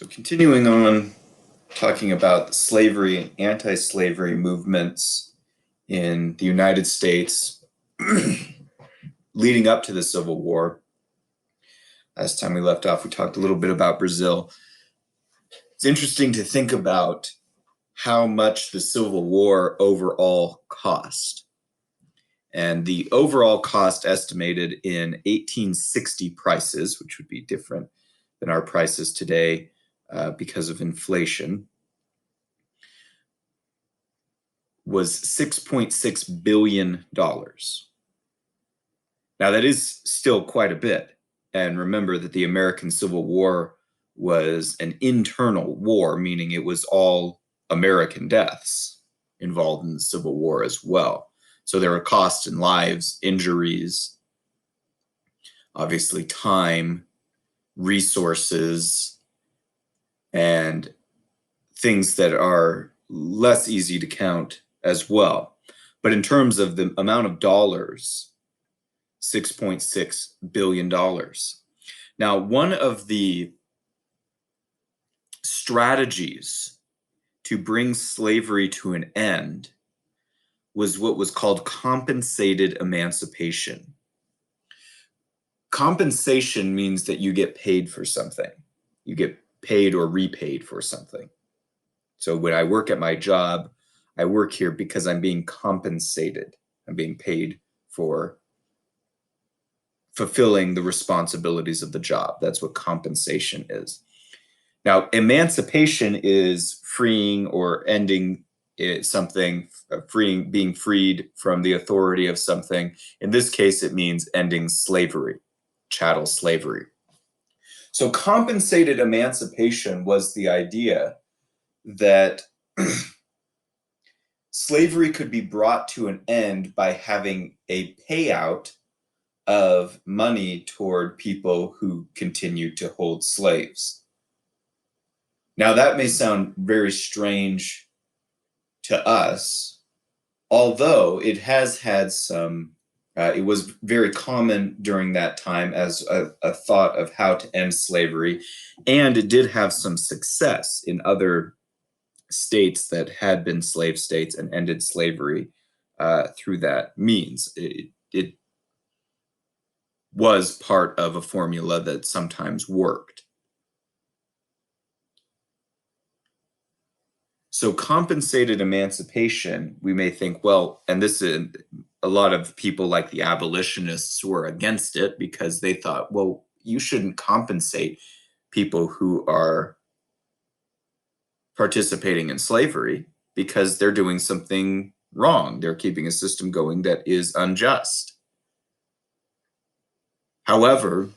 So continuing on talking about slavery and anti-slavery movements in the United States leading up to the Civil War. Last time we left off, we talked a little bit about Brazil. It's interesting to think about how much the Civil War overall cost. And the overall cost estimated in 1860 prices, which would be different than our prices today because of inflation, was $6.6 billion. Now, that is still quite a bit. And remember that the American Civil War was an internal war, meaning it was all American deaths involved in the Civil War as well. So there were costs in lives, injuries, obviously time, resources, and things that are less easy to count as well. But in terms of the amount of dollars, $6.6 billion. Now, one of the strategies to bring slavery to an end was what was called compensated emancipation. Compensation means that you get paid for something. You get paid or repaid for something. So when I work at my job, I work here because I'm being compensated. I'm being paid for fulfilling the responsibilities of the job. That's what compensation is. Now, emancipation is freeing or ending something, being freed from the authority of something. In this case, it means ending slavery, chattel slavery. So compensated emancipation was the idea that slavery could be brought to an end by having a payout of money toward people who continued to hold slaves. Now, that may sound very strange to us, although it has had some, it was very common during that time as a thought of how to end slavery, and it did have some success in other states that had been slave states and ended slavery through that means. It was part of a formula that sometimes worked. So compensated emancipation, we may think, well, and this is a lot of people like the abolitionists were against it because they thought, well, you shouldn't compensate people who are participating in slavery because they're doing something wrong. They're keeping a system going that is unjust. However,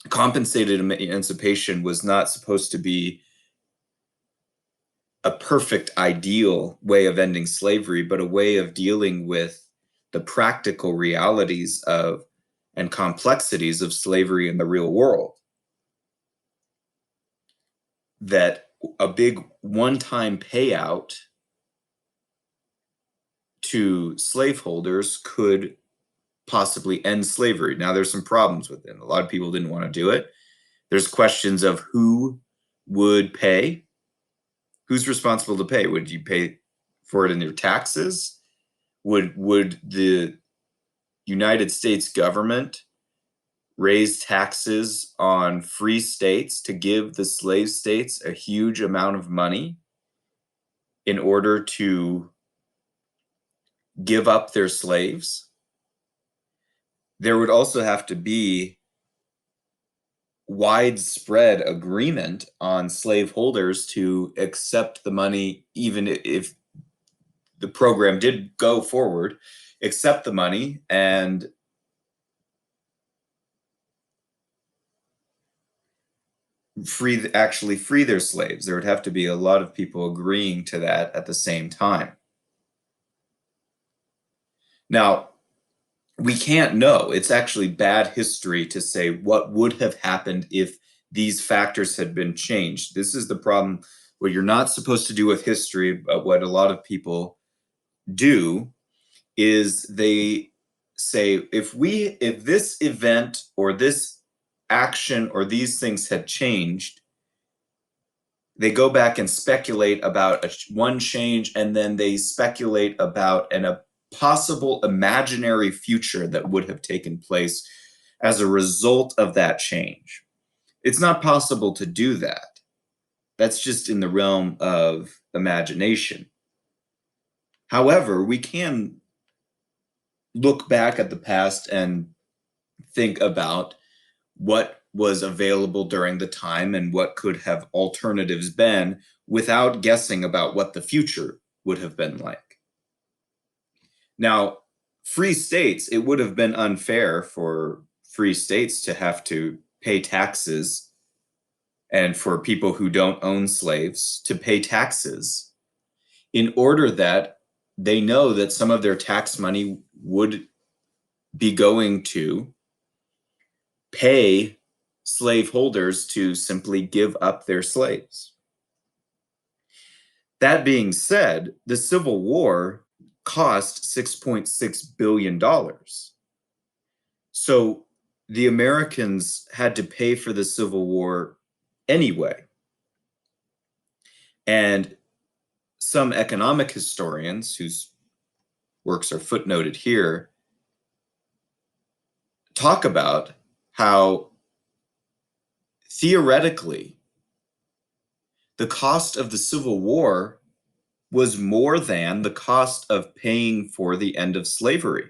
compensated emancipation was not supposed to be a perfect ideal way of ending slavery, but a way of dealing with the practical realities of and complexities of slavery in the real world. That a big one-time payout to slaveholders could possibly end slavery. Now, there's some problems with it. A lot of people didn't want to do it. There's questions of who would pay. Who's responsible to pay? Would you pay for it in your taxes? Would the United States government raise taxes on free states to give the slave states a huge amount of money in order to give up their slaves? There would also have to be widespread agreement on slaveholders to accept the money, even if the program did go forward, accept the money and actually free their slaves. There would have to be a lot of people agreeing to that at the same time. Now, we can't know. It's actually bad history to say what would have happened if these factors had been changed. This is the problem. What you're not supposed to do with history, but what a lot of people do is they say, if this event or this action or these things had changed, they go back and speculate about one change, and then they speculate about a possible imaginary future that would have taken place as a result of that change. It's not possible to do that. That's just in the realm of imagination. However, we can look back at the past and think about what was available during the time and what could have alternatives been without guessing about what the future would have been like. Now, free states, it would have been unfair for free states to have to pay taxes and for people who don't own slaves to pay taxes in order that they know that some of their tax money would be going to pay slaveholders to simply give up their slaves. That being said, the Civil War cost $6.6 billion. So the Americans had to pay for the Civil War anyway. And some economic historians, whose works are footnoted here, talk about how theoretically the cost of the Civil War was more than the cost of paying for the end of slavery.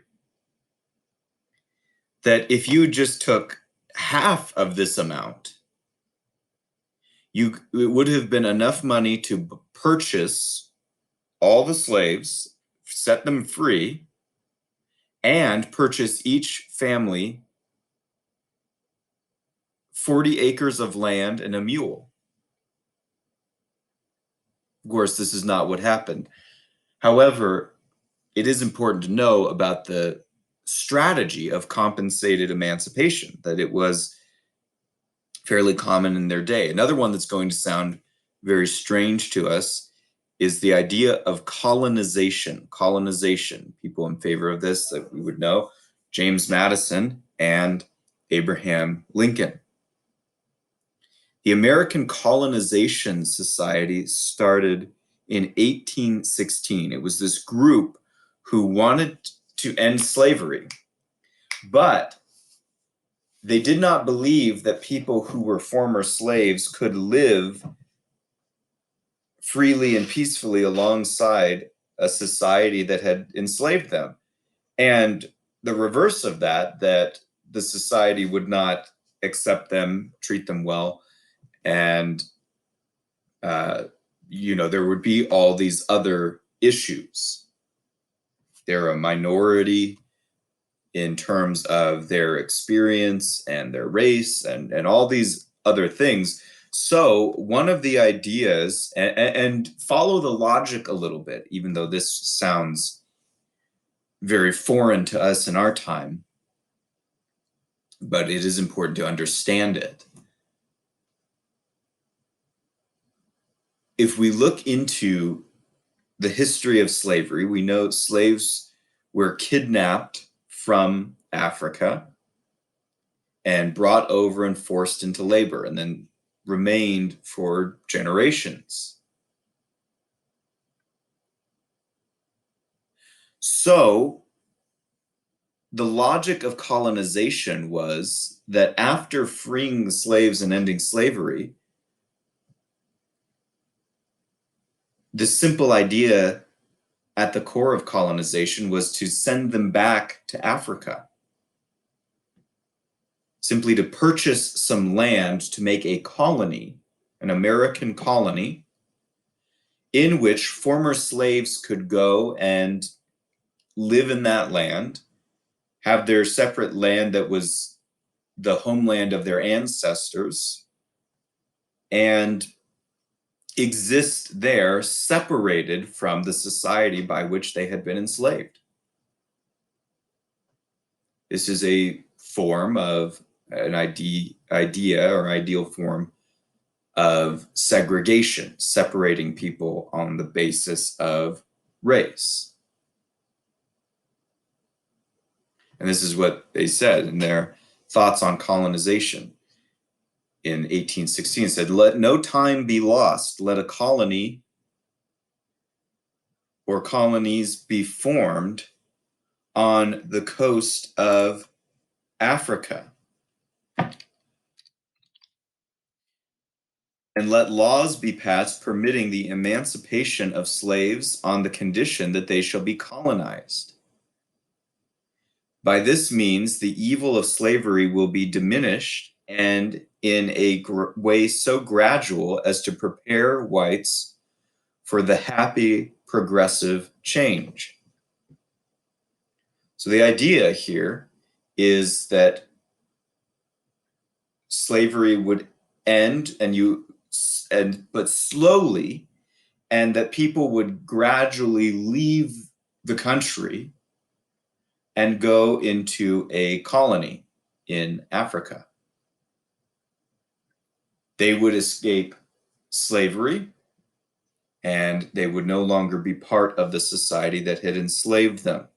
That if you just took half of this amount, it would have been enough money to purchase all the slaves, set them free, and purchase each family 40 acres of land and a mule. Of course, this is not what happened. However, it is important to know about the strategy of compensated emancipation, that it was fairly common in their day. Another one that's going to sound very strange to us is the idea of colonization. Colonization, people in favor of this that we would know, James Madison and Abraham Lincoln. The American Colonization Society started in 1816. It was this group who wanted to end slavery, but they did not believe that people who were former slaves could live freely and peacefully alongside a society that had enslaved them. And the reverse of that, that the society would not accept them, treat them well, and there would be all these other issues. They're a minority in terms of their experience and their race and all these other things. So one of the ideas, and follow the logic a little bit, even though this sounds very foreign to us in our time, but it is important to understand it. If we look into the history of slavery, we know slaves were kidnapped from Africa and brought over and forced into labor, and then remained for generations. So the logic of colonization was that after freeing the slaves and ending slavery, the simple idea at the core of colonization was to send them back to Africa. Simply to purchase some land to make a colony, an American colony, in which former slaves could go and live in that land, have their separate land that was the homeland of their ancestors, and exist there separated from the society by which they had been enslaved. This is a form of an idea or ideal form of segregation, separating people on the basis of race. And this is what they said in their thoughts on colonization. in 1816 said, "Let no time be lost. Let a colony or colonies be formed on the coast of Africa. And let laws be passed permitting the emancipation of slaves on the condition that they shall be colonized. By this means, the evil of slavery will be diminished and in a way so gradual as to prepare whites for the happy progressive change." So the idea here is that slavery would end but slowly, and that people would gradually leave the country and go into a colony in Africa. They would escape slavery, and they would no longer be part of the society that had enslaved them.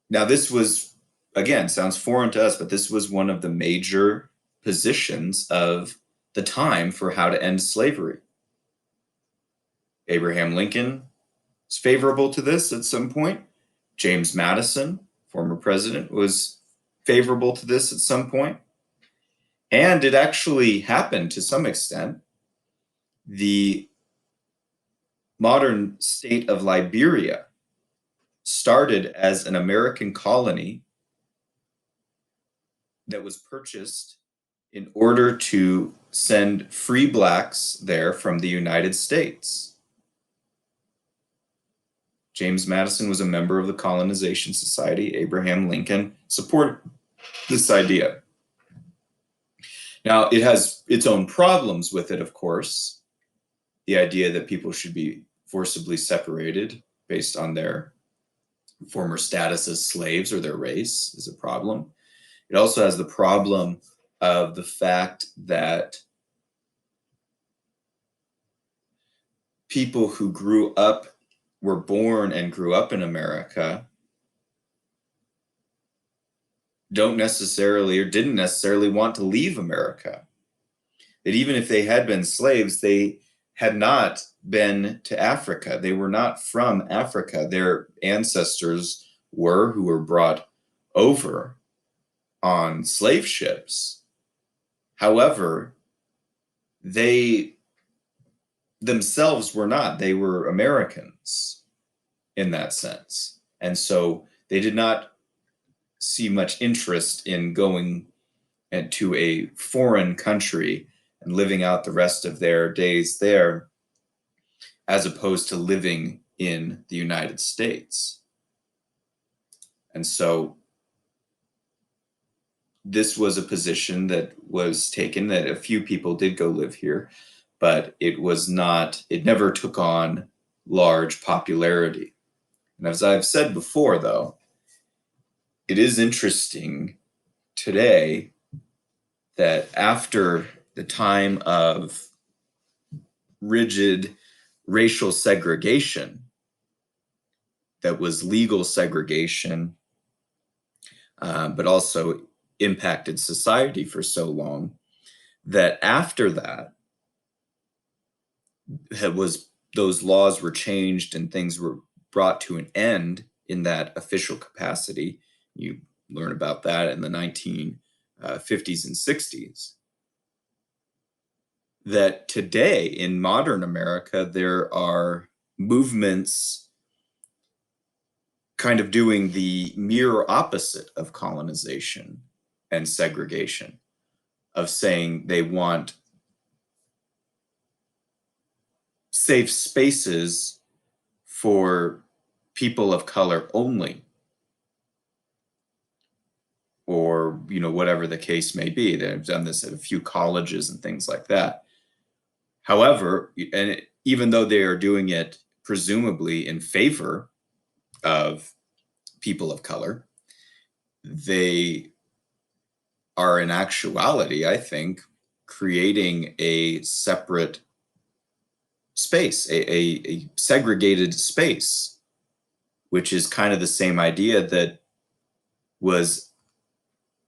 Now, this was, again, sounds foreign to us, but this was one of the major positions of the time for how to end slavery. Abraham Lincoln was favorable to this at some point. James Madison, former president, was favorable to this at some point. And it actually happened to some extent. The modern state of Liberia started as an American colony that was purchased in order to send free blacks there from the United States. James Madison was a member of the Colonization Society. Abraham Lincoln supported this idea. Now, it has its own problems with it, of course. The idea that people should be forcibly separated based on their former status as slaves or their race is a problem. It also has the problem of the fact that people who were born and grew up in America don't necessarily or didn't necessarily want to leave America. That even if they had been slaves, they had not been to Africa. They were not from Africa. Their ancestors who were brought over on slave ships. However, they themselves were not. They were Americans in that sense. And so they did not see much interest in going to a foreign country and living out the rest of their days there, as opposed to living in the United States. And so this was a position that was taken, that a few people did go live here, but it never took on large popularity. And as I've said before, though, it is interesting today that after the time of rigid racial segregation, that was legal segregation, but also impacted society for so long, that after that, those laws were changed and things were brought to an end in that official capacity. You learn about that in the 1950s and 60s. That today in modern America, there are movements kind of doing the mirror opposite of colonization and segregation, of saying they want safe spaces for people of color only, or whatever the case may be. They've done this at a few colleges and things like that. However, even though they are doing it presumably in favor of people of color, they are in actuality, I think, creating a separate space, a segregated space, which is kind of the same idea that was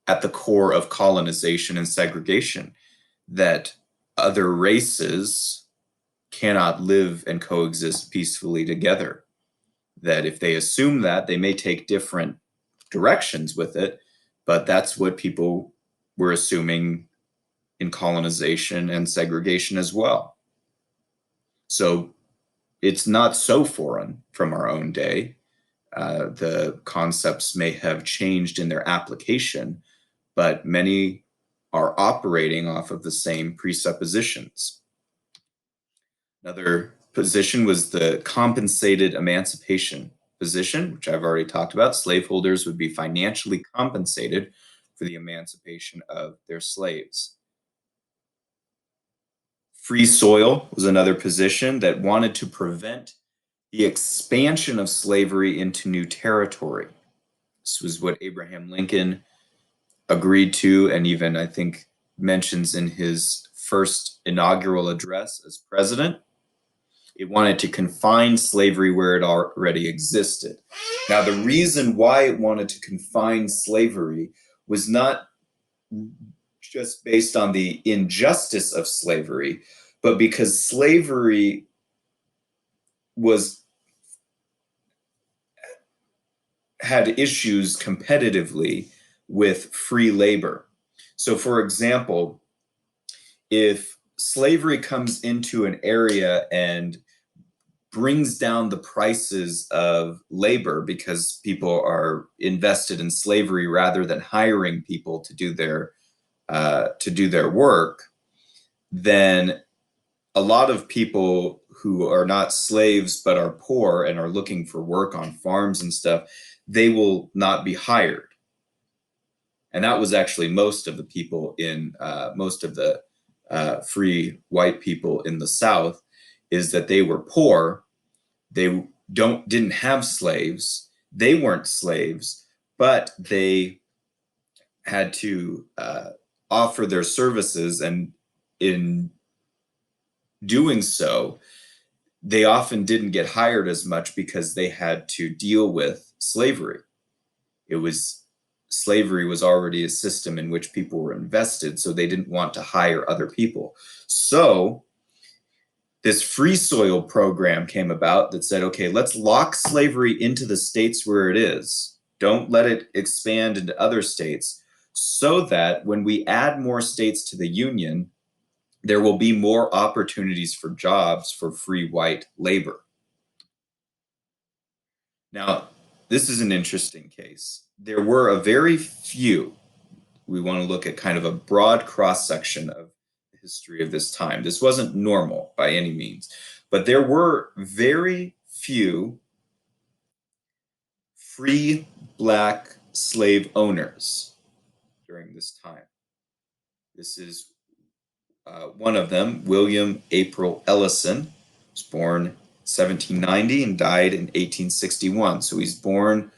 at the core of colonization and segregation, that other races cannot live and coexist peacefully together. That if they assume that, they may take different directions with it, but that's what people were assuming in colonization and segregation as well. So it's not so foreign from our own day. The concepts may have changed in their application, but many are operating off of the same presuppositions. Another position was the compensated emancipation position, which I've already talked about. Slaveholders would be financially compensated for the emancipation of their slaves. FreeSoil was another position that wanted to prevent the expansion of slavery into new territory. This was what Abraham Lincoln agreed to, and even, I think, mentions in his first inaugural address as president. It wanted to confine slavery where it already existed. Now, the reason why it wanted to confine slavery was not just based on the injustice of slavery, but because slavery had issues competitively with free labor. So, for example, if slavery comes into an area and brings down the prices of labor because people are invested in slavery rather than hiring people to do their work, then a lot of people who are not slaves but are poor and are looking for work on farms and stuff, they will not be hired. And that was actually most of the people in most of the free white people in the South, is that they were poor. They didn't have slaves. They weren't slaves, but they had to offer their services, and in doing so, they often didn't get hired as much because they had to deal with slavery. Slavery was already a system in which people were invested, so they didn't want to hire other people. So this FreeSoil program came about that said, okay, let's lock slavery into the states where it is. Don't let it expand into other states, so that when we add more states to the Union, there will be more opportunities for jobs for free white labor. Now, this is an interesting case. There were a very few, we want to look at kind of a broad cross section of the history of this time. This wasn't normal by any means, but there were very few free Black slave owners during this time. This is one of them, William April Ellison, was born 1790 and died in 1861. So he's born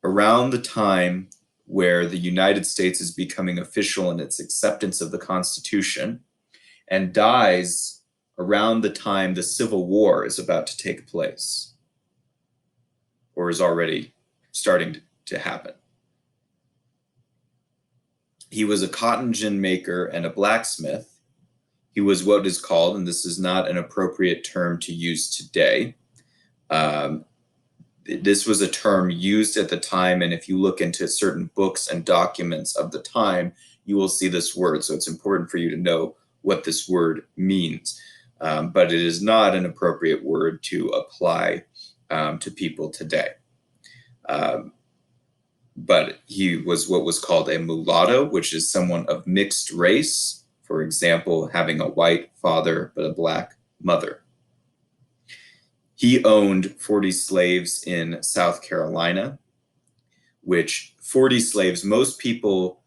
around the time where the United States is becoming official in its acceptance of the Constitution, and dies around the time the Civil War is about to take place, or is already starting to happen. He was a cotton gin maker and a blacksmith. He was what is called, and this is not an appropriate term to use today, this was a term used at the time, and if you look into certain books and documents of the time, you will see this word. So it's important for you to know what this word means. But it is not an appropriate word to apply to people today. But he was what was called a mulatto, which is someone of mixed race. For example, having a white father but a Black mother. He owned 40 slaves in South Carolina, which 40 slaves, most people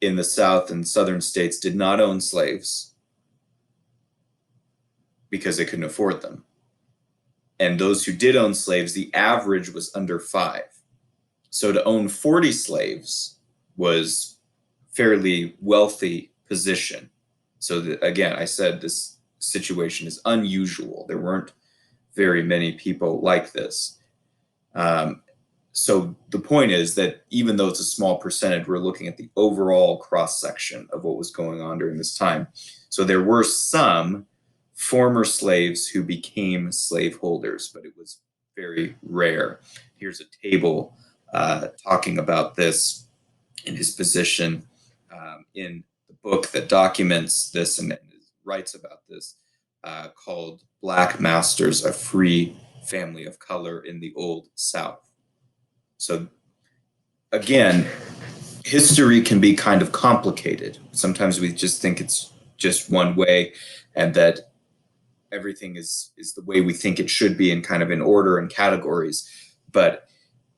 in the South and Southern states did not own slaves because they couldn't afford them. And those who did own slaves, the average was under 5. So to own 40 slaves was fairly wealthy position. So again, I said this situation is unusual. There weren't very many people like this. So the point is that even though it's a small percentage, we're looking at the overall cross section of what was going on during this time. So there were some former slaves who became slaveholders, but it was very rare. Here's a table talking about this in his position in the book that documents this and writes about this, called Black Masters, a Free Family of Color in the Old South. So again, history can be kind of complicated. Sometimes we just think it's just one way and that everything is the way we think it should be and kind of in order and categories. But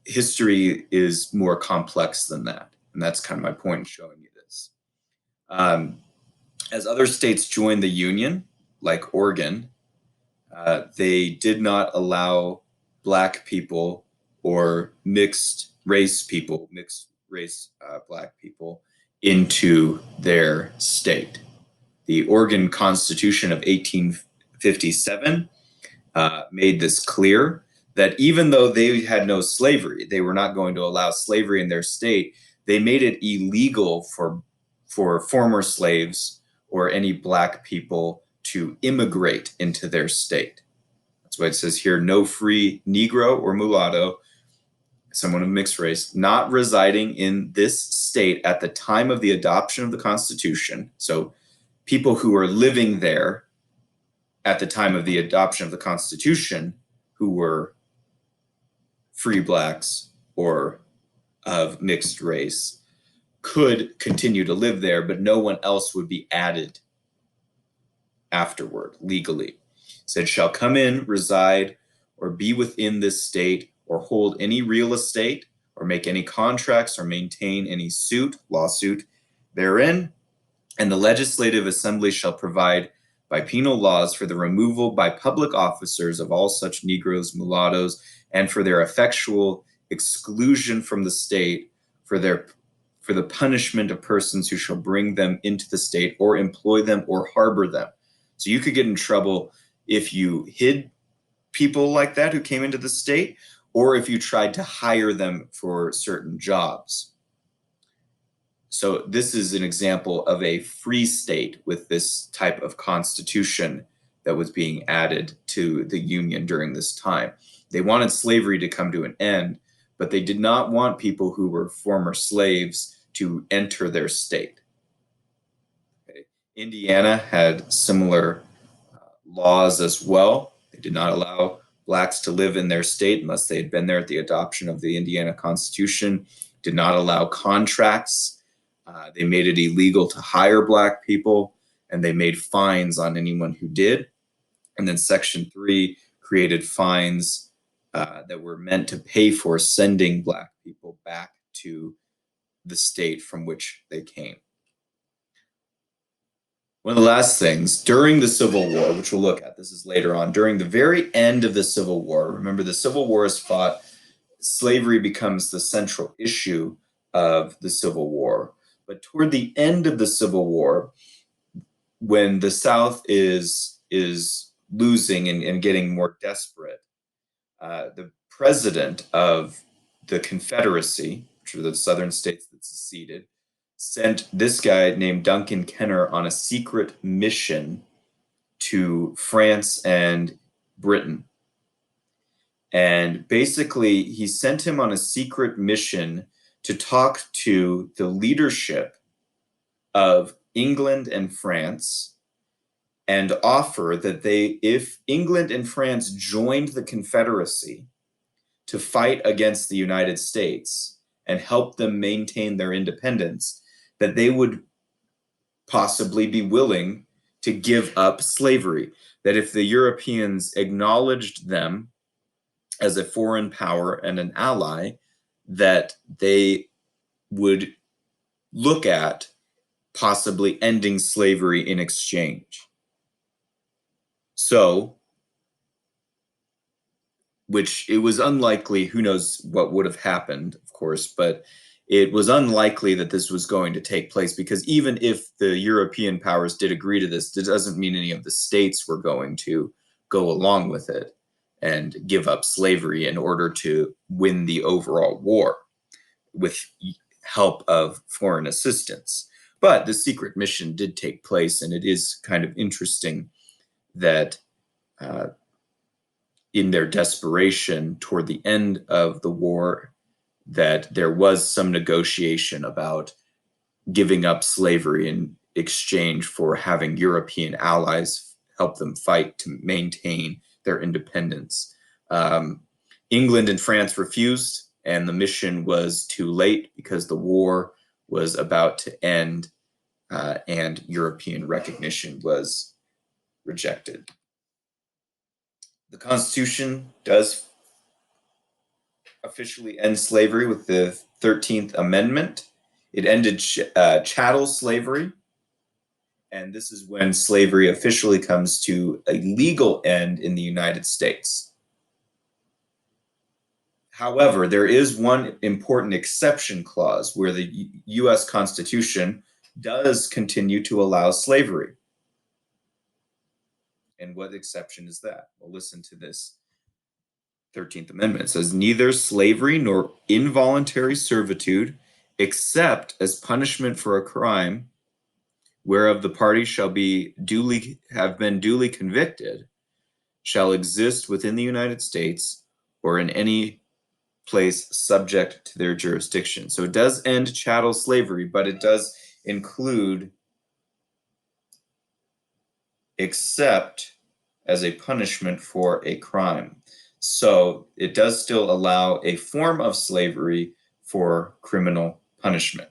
history is more complex than that. And that's kind of my point in showing you this. As other states joined the Union, like Oregon, they did not allow Black people or mixed race Black people into their state. The Oregon Constitution of 1857 made this clear that even though they had no slavery, they were not going to allow slavery in their state. They made it illegal for former slaves or any Black people to immigrate into their state. That's why it says here, no free Negro or mulatto, someone of mixed race, not residing in this state at the time of the adoption of the Constitution. So people who are living there at the time of the adoption of the Constitution who were free Blacks or of mixed race could continue to live there, but no one else would be added afterward legally. It said, shall come in, reside, or be within this state, or hold any real estate, or make any contracts, or maintain any lawsuit therein, and the legislative assembly shall provide by penal laws for the removal by public officers of all such Negroes, mulattoes, and for their effectual exclusion from the state, for the punishment of persons who shall bring them into the state or employ them or harbor them. So you could get in trouble if you hid people like that who came into the state, or if you tried to hire them for certain jobs. So this is an example of a free state with this type of constitution that was being added to the Union during this time. They wanted slavery to come to an end, but they did not want people who were former slaves to enter their state. Okay. Indiana had similar laws as well. They did not allow Blacks to live in their state unless they had been there at the adoption of the Indiana Constitution, did not allow contracts. They made it illegal to hire Black people, and they made fines on anyone who did. And then Section 3 created fines that were meant to pay for sending Black people back to the state from which they came. One of the last things, during the Civil War, which we'll look at, this is later on, during the very end of the Civil War, remember the Civil War is fought, slavery becomes the central issue of the Civil War. But toward the end of the Civil War, when the South is losing and getting more desperate, the president of the Confederacy, which are the southern states that seceded, sent this guy named Duncan Kenner on a secret mission to France and Britain. And basically, he sent him on a secret mission to talk to the leadership of England and France and offer that if England and France joined the Confederacy to fight against the United States and help them maintain their independence, that they would possibly be willing to give up slavery. That if the Europeans acknowledged them as a foreign power and an ally, that they would look at possibly ending slavery in exchange. So, which it was unlikely, who knows what would have happened, of course, but it was unlikely that this was going to take place, because even if the European powers did agree to this, it doesn't mean any of the states were going to go along with it. and give up slavery in order to win the overall war with help of foreign assistance. But the secret mission did take place, and it is kind of interesting that in their desperation toward the end of the war, that there was some negotiation about giving up slavery in exchange for having European allies help them fight to maintain their independence. England and France refused, and the mission was too late because the war was about to end, and European recognition was rejected. The Constitution does officially end slavery with the 13th Amendment. It ended chattel slavery, and this is when slavery officially comes to a legal end in the United States. However, there is one important exception clause where the U.S. Constitution does continue to allow slavery. And what exception is that? Well, listen to this 13th Amendment. It says, neither slavery nor involuntary servitude, except as punishment for a crime whereof the party shall have been duly convicted, shall exist within the United States or in any place subject to their jurisdiction. So it does end chattel slavery, but it does include except as a punishment for a crime. So it does still allow a form of slavery for criminal punishment.